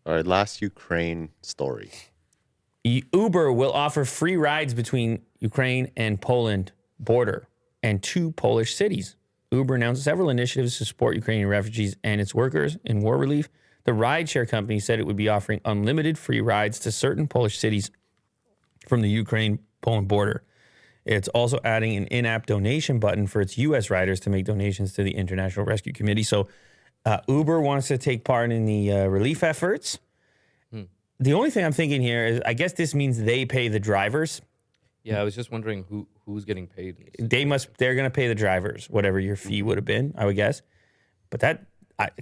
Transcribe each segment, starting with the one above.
All right, last Ukraine story. Uber will offer free rides between Ukraine and Poland border and 2 Polish cities. Uber announced several initiatives to support Ukrainian refugees and its workers in war relief. The rideshare company said it would be offering unlimited free rides to certain Polish cities from the Ukraine-Poland border. It's also adding an in-app donation button for its U.S. riders to make donations to the International Rescue Committee. So Uber wants to take part in the relief efforts. The only thing I'm thinking here is I guess this means they pay the drivers. Yeah, I was just wondering who's getting paid. They're going to pay the drivers, whatever your fee would have been, I would guess. But that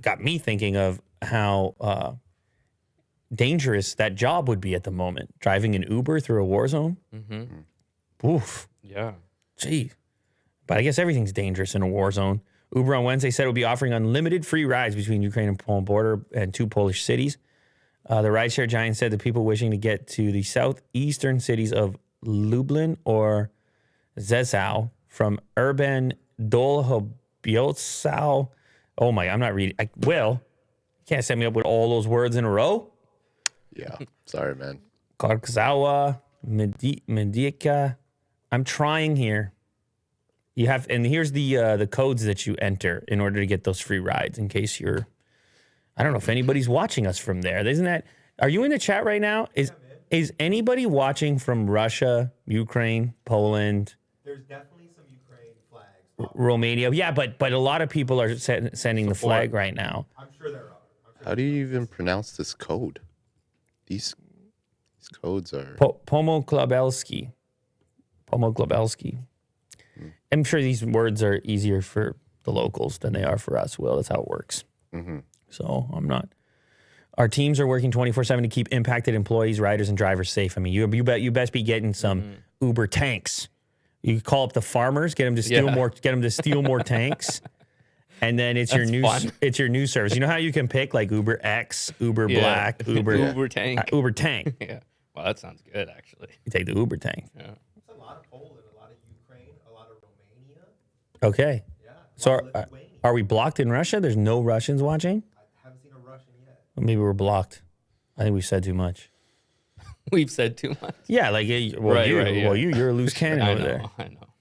got me thinking of how dangerous that job would be at the moment. Driving an Uber through a war zone. Mm-hmm. Oof. Yeah. Gee. But I guess everything's dangerous in a war zone. Uber on Wednesday said it would be offering unlimited free rides between Ukraine and Poland border and 2 Polish cities. The rideshare giant said the people wishing to get to the southeastern cities of Lublin or Rzeszów from urban Dolhobiecau. Oh my, I'm not reading. You can't set me up with all those words in a row. Yeah, sorry, man. Karkazawa, Medica. I'm trying here. You have, and here's the codes that you enter in order to get those free rides in case you're, I don't know if anybody's watching us from there. Isn't that, are you in the chat right now? Is anybody watching from Russia, Ukraine, Poland? There's definitely some Ukraine flags. Romania. Yeah, but a lot of people are sending the flag right now. I'm sure there are. How do you even pronounce this code? These codes are... Pomoglobelski. I'm sure these words are easier for the locals than they are for us, Will. That's how it works. Mm-hmm. So I'm not. Our teams are working 24/7 to keep impacted employees, riders, and drivers safe. I mean, you best be getting some Uber tanks. You call up the farmers, get them to steal more tanks, and then it's your new service. You know how you can pick like Uber X, Uber Black, Uber tank, Uber tank. Yeah, well, that sounds good actually. You take the Uber tank. Yeah. It's a lot of Poland, a lot of Ukraine, a lot of Romania. Okay. Yeah. So are we blocked in Russia? There's no Russians watching? I haven't seen a Russian yet. Well, maybe we're blocked. I think we said too much. We've said too much. Yeah, like, you're a loose cannon over there. I know.